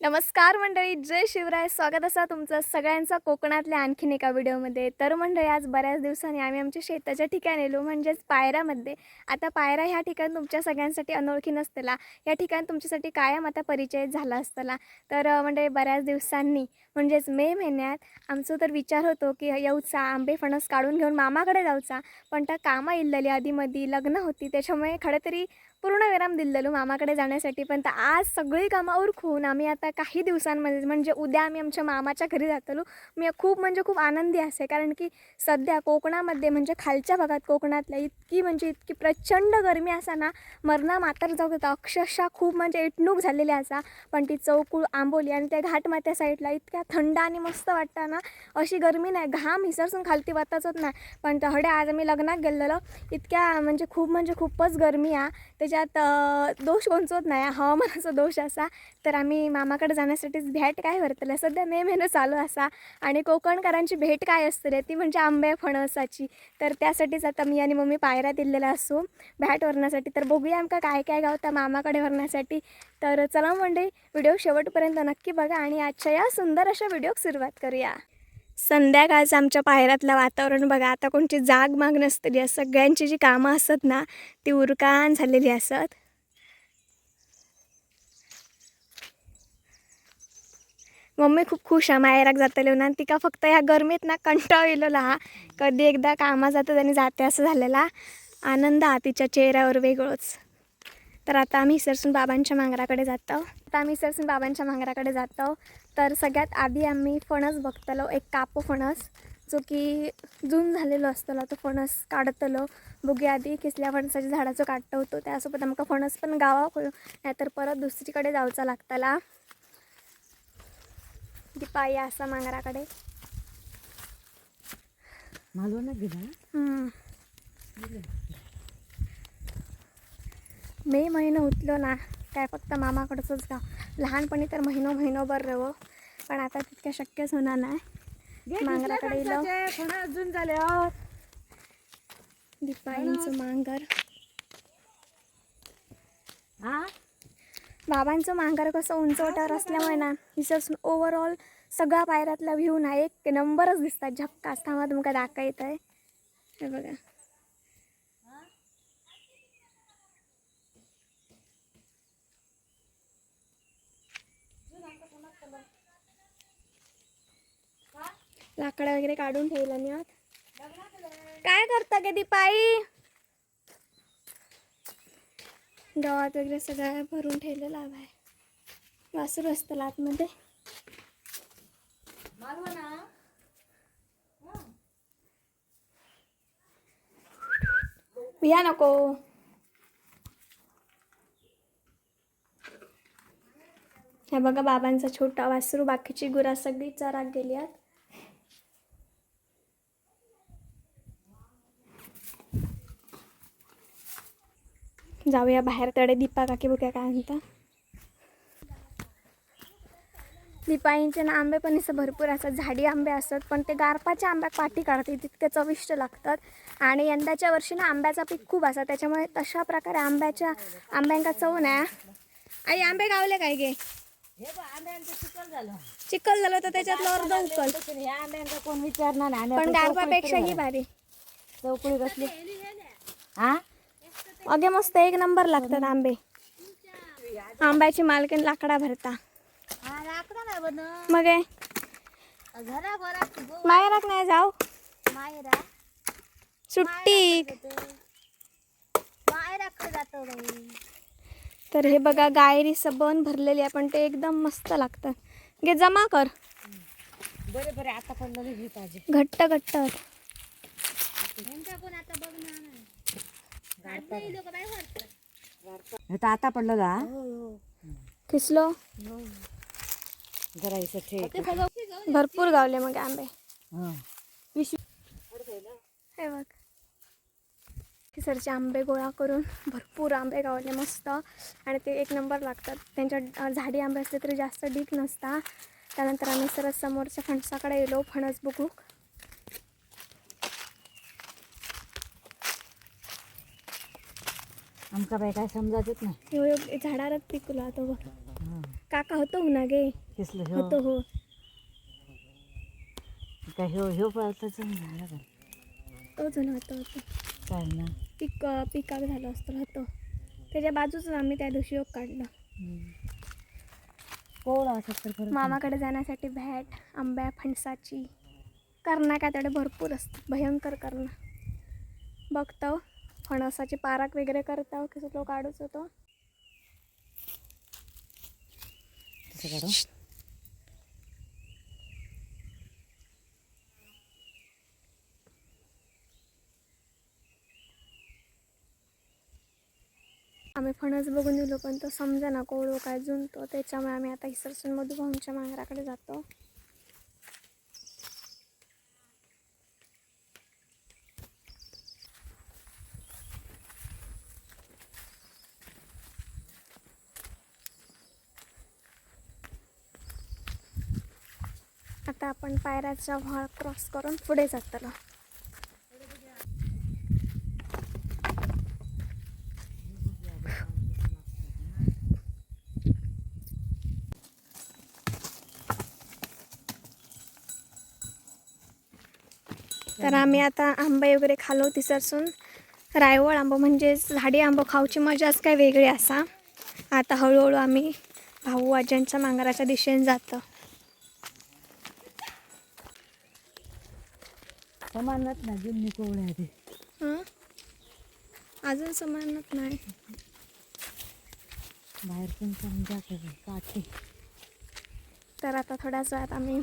नमस्कार मंडळी, जय शिवराय. स्वागत असा तुमचं सगळ्यांचं कोकणातल्या आणखीन एका व्हिडिओमध्ये. तर मंडळी, आज बऱ्याच दिवसांनी आम्ही आमच्या शेताच्या ठिकाणी आलो, म्हणजेच पायऱ्यामध्ये. आता पायरा ह्या ठिकाणी तुमच्या सगळ्यांसाठी अनोळखी नसतेला, या ठिकाणी तुमच्यासाठी कायम आता परिचय झाला असताना. तर मंडळी, बऱ्याच दिवसांनी म्हणजेच मे महिन्यात आमचं तर विचार होतो की येऊचा आंबे फणस काढून घेऊन मामाकडे जाऊचा, पण त्या कामं इल्लेली, आधीमध्ये लग्न होती, त्याच्यामुळे खरं तरी पूर्ण विराम दिलेलो मामाकडे जाण्यासाठी. पण आज सगळी कामं उरकून आम्ही आता काही दिवसांमध्ये म्हणजे उद्या आम्ही आमच्या मामाच्या घरी जातलो. मी खूप आनंदी असे, कारण की सध्या कोकणामध्ये म्हणजे खालच्या भागात कोकणातल्या इतकी प्रचंड गरमी असा ना, मरणा मातर जाऊ होता अक्षरशः. खूप म्हणजे इटणूक झालेली असा. पण ती चौकूळ आंबोली आणि त्या घाटमाथ्या साईडला इतक्या थंड आणि मस्त वाटतं ना, अशी गरमी नाही, घाम हिसरसून खालती वाताच होत नाही. पण तहडे आज आम्ही लग्नात गेलेलो, इतक्या खूपच गरमी आहे. त्याच्यात दोष कोणचोच नाही, हवामानाचा दोष असा. तर आम्ही मामाकडे जाण्यासाठीच भेट काय भरतलं. सध्या मे महिना चालू असा आणि कोकणकरांची भेट काय असते ती म्हणजे आंबे फणसाची. तर त्यासाठीच आता मी आणि मम्मी पायऱ्या दिलेल्या असू भेट भरण्यासाठी. तर बघूया आमका काय काय गावता मामाकडे भरण्यासाठी. तर चला मंडळी, व्हिडिओ शेवटपर्यंत नक्की बघा आणि आजच्या या सुंदर अशा व्हिडिओक सुरुवात करूया. संध्याकाळचं आमच्या पायऱ्यातलं वातावरण बघा. आता कोणची जाग माग नसतली, या सगळ्यांची जी कामं असत ना ती उरकान झालेली असत. मम्मी खूप खुश आहे माहेराक जातले ना, तिका फक्त या गरमीत ना कंटाळ येलेला हा. कधी एकदा कामा जातात आणि जाते असं झालेला आनंद हा तिच्या चेहऱ्यावर वेगळंच. तर आता आम्ही सरसून बाबांच्या मांगराकडे जातो. तर सगळ्यात आधी आम्ही फणस बघतलो, एक कापो फणस जो की जून झालेलो असतलो, तो फणस काढतलो. बघूया आधी किसल्या फणसाच्या झाडाचं काढतो होतो, त्यासोबत आमका फणस पण गावाक नाहीतर परत दुसरीकडे जाऊचा लागतला. दीपाई असा मांगराकडे मे महिना उतलो ना काय फक्त मामाकडचंच गाव. लहानपणी तर महिनोभर रहो, पण आता तितक्या शक्यच होणार नाही. मांगराकडे अजून झाले दीपाईंचं मांगर, बाबांचं मांगर कसं उंचवट्यावर असल्यामुळे ना हिसरसून ओव्हरऑल सगळा पायऱ्यातला व्ह्यू ना एक नंबरच दिसतात. झक्कास. थांबा तुमका दाखवा येत आहे, हे बघा. लाकडं वगैरे काढून ठेवलं मी आत. काय करता गे दीपाई? गावात वगैरे सगळं भरून ठेवलेलं आहे. वासरू असतं आतमध्ये. या नको. हे बघा बाबांचा छोटा वासरू, बाकीची गुरा सगळी चराक गेली आहेत. जाऊया बाहेर तडे. दीपा काकी बघ्या काय म्हणता. दीपाईंचे ना आंबे पण असं भरपूर असतात, झाडी आंबे असतात, पण ते गारपाच्या आंब्यात पाठी काढते तितके चविष्ट लागतात. आणि यंदाच्या वर्षी ना आंब्याचा पीक खूप असतात, त्याच्यामुळे तशा प्रकारे आंब्यांका चव नाही. आई आंबे गावले काय गे? चिखल झालं तर त्याच्यातलं अर्ध उकल. कोण विचारणार नाही. पण गारपापेक्षा ही भारी. चौकळी कसली अगे मस्त एक नंबर लागतात आंबे. आंब्याची मालकीन लाकडा भरता. मग माहेराक नाही जाऊ सुट्टी. तर हे बघा गायरी सबन भरलेली आहे, पण ते एकदम मस्त लागतात. गे जमा कर. बरे आता पण घट्ट घट्ट. आता पडलं का खिसलो जरा भरपूर गावले मग आंबे. हे बघ खिसरचे आंबे गोळा करून भरपूर आंबे गावले मस्त, आणि ते एक नंबर लागतात. त्यांच्या झाडी आंबे असले तरी जास्त डीक नसता. त्यानंतर आम्ही सरळ समोरच्या फणसाकडे गेलो फणस बघू. आमका बाई काय समजतच नाही. झाडावरच पिकलो तो बघ. काका होतो हो ना गे दिसलं होतो हो काय ह्यो पळताच झाला का तो जण होतो होतो काय ना पिकाक झालं असतं होतो त्याच्या बाजूच आम्ही त्या दिवशी योग काढलं कोवळा असं तर खरं मामाकडे जाण्यासाठी भॅट आंब्या फणसाची करणं काय तेवढे भरपूर असतं भयंकर करणं बघतो फणसाची पाराक वगैरे करतो कसं तो काढूच होतो तसं काढू आम्ही फणस बघून दिलो पण तो समजा ना कोळो काय जुनतो त्याच्यामुळे आम्ही आता इसरसून मधुभाऊंच्या मांगराकडे जातो आता आपण पायऱ्याचा व्हाळ क्रॉस करून पुढे जातो तर आम्ही आता आंबे वगैरे खालो तिसरसून रायवळ आंबो म्हणजे झाडी आंबो खाऊची मजाच काय वेगळी असा आता हळूहळू आम्ही भाऊ आज्यांच्या मांगराच्या दिशेने जातो समानच ना जुनी कोवळे आहे ते हं? अजून समानत नाही बाहेर पण समजा काटे तर आता थोड्याच वेळात आम्ही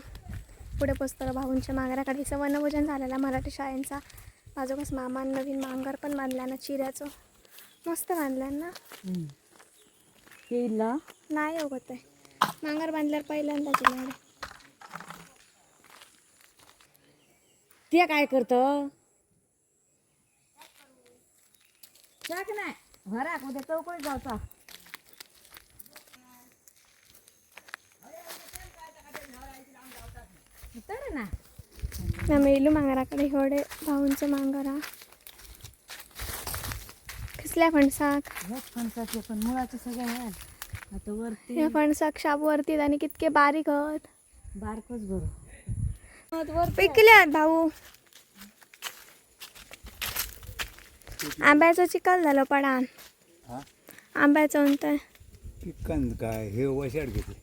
पुढे पोचतो भाऊंच्या मांगराकडे इथं वनभोजन झालेला मराठी शाळेंचा बाजूकच मामान नवीन मांगर पण बांधला ना चिऱ्याचं मस्त बांधला ना केला नाही होत आहे मांगर बांधल्यावर पहिल्यांदाच येणार आहे. ते काय करतं टाक नाही भरा उद्या चौकळी जायचा तर ना आम्ही इलू मांगराकडे एवढे भाऊंचं मांगरा कसल्या फणसाक फणसाचे पण मुळाचे सगळे आहे आता वरती या फणसाक शाबूवरती आणि कितके बारीक हत बारकच भरू पिकल्यात भाऊ आंब्याचं चिखल झालं पडान आंब्याचं म्हणतंय पिकन काय हे वशाड घेते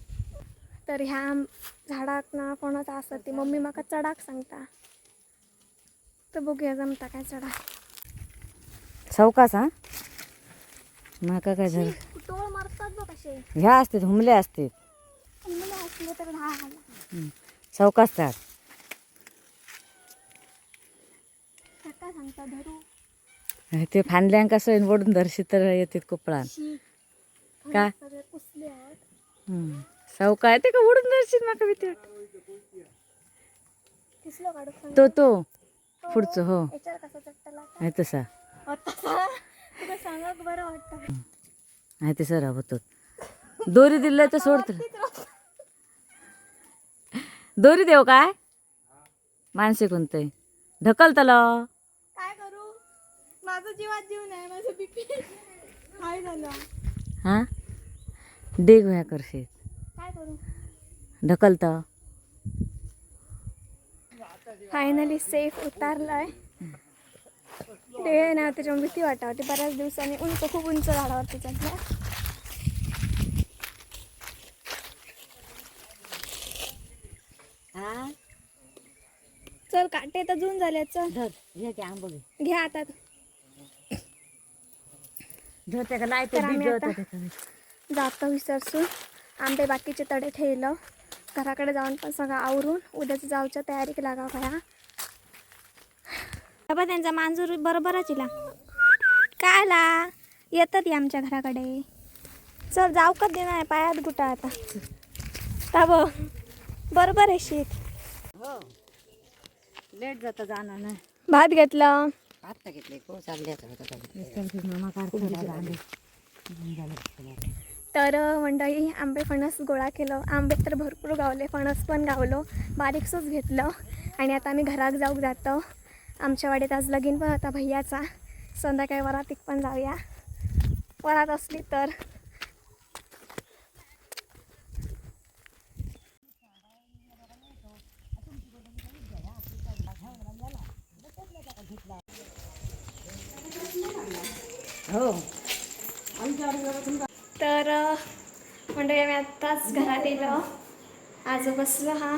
तर ह्या झाडाक ना कोणाचा असत ती मम्मी माका चढाक सांगता तर बघूया जमता काय चढा चौकाच हा माका काय झालं टोळ मारतात बघ कसे ह्या असतात हुमले असतात मुलं असले तर दहा आला चौकाच त्यात काका सांगता धरू ते फांदल्यांक कसं वडून धरशी तर येतात कोपळान का सगळे पुसले आहेत चौका आहे ते का वडून धरशील माका भीती वाटते. किसलो काढू सांग तो पुढचं हो याच्यावर कसा चट्टला आहे तसा तुला सांगा बरं वाटतं आहे ते सर होतो दोरी दिलं तर सोडत दोरी देऊ काय माणसे कोणतं ढकलतला काय करू माझा जीवात जीव नाही माझं बीपी हाय झालं हा डेग व्या करशील काय करू ढकलता फायनली सेफ उतारलाय ते ना त्याच्यामुळे भीती वाटावती बऱ्याच दिवसांनी खूप उंच झाडावरती चढल्या चल काटे तर जून झाले चल धर घे की आंबो घे घ्या आता धर त्या लायत तर आम्ही आता जातो विसरसून आंबे बाकीचे तडे ठेवलं घराकडे जाऊन पण सगळं आवरून उद्याच जाऊच्या तयारीक लागा खया बाबा त्यांचा मांजूर बरोबरच इला काय ला येतात या आमच्या घराकडे चल जाऊ का दे नाही पायात गुटा आता तब बरोबर आहे शीत हो लेट जाता जाणार नाही भात घेतलं आत्ता घेतले को चालले मामा तर मंडळी आंबे फणस गोळा केलं आंबे तर भरपूर गावले फणस पण गावलो बारीकसंच घेतलं आणि आता आम्ही घरात जाऊ जातो आमच्या वाडीत आज लगीन पण होता भैयाचा संध्याकाळी वरातीक पण जाऊया वरात असली तर हो तर मंडळी आम्ही आत्ताच घरात येलो. आजो बसलो हा.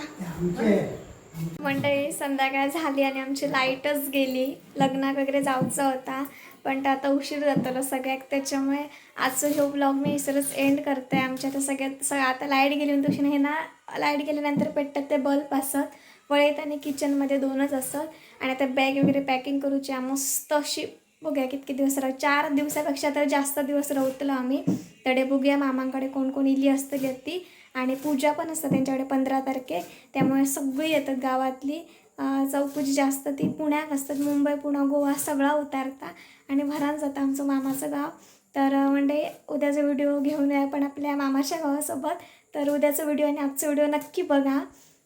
मंडळी संध्याकाळ झाली आणि आमची लाईटच गेली. लग्नाक वगैरे जाऊचा होता पण ते आता उशीर जातलो सगळ्याक, त्याच्यामुळे आजचं ह्यो ब्लॉग मी इसरच एंड करते. आमच्या आता सगळ्यात आता लाईट गेली म्हणून तशी हे ना, लाईट गेल्यानंतर पेटतात ते बल्ब असत वळीत आणि किचनमध्ये 2च असत. आणि आता बॅग वगैरे पॅकिंग करूची मस्त अशी. बघूया कितके दिवस 4 दिवसापेक्षा तर जास्त दिवस राहतलो आम्ही. तडे बघूया मामांकडे कोण कोण इली असतली ती. आणि पूजा पण असतं त्यांच्याकडे 15 तारखे, त्यामुळे सगळी येतात गावातली. चौपूजी जास्त ती पुण्यात असतात, मुंबई पुणे गोवा सगळा उतारता आणि भरान जातं आमचं मामाचं गाव. तर म्हणजे उद्याचा व्हिडिओ घेऊन या पण आपल्या मामाच्या गावासोबत. तर उद्याचा व्हिडिओ आणि आजचा व्हिडिओ नक्की बघा.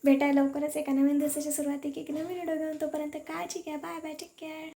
भेटायला लवकरच एका नवीन दिवसाची सुरुवात एक नवीन व्हिडिओ घेऊन. तोपर्यंत काळजी घ्या. Bye bye, take care.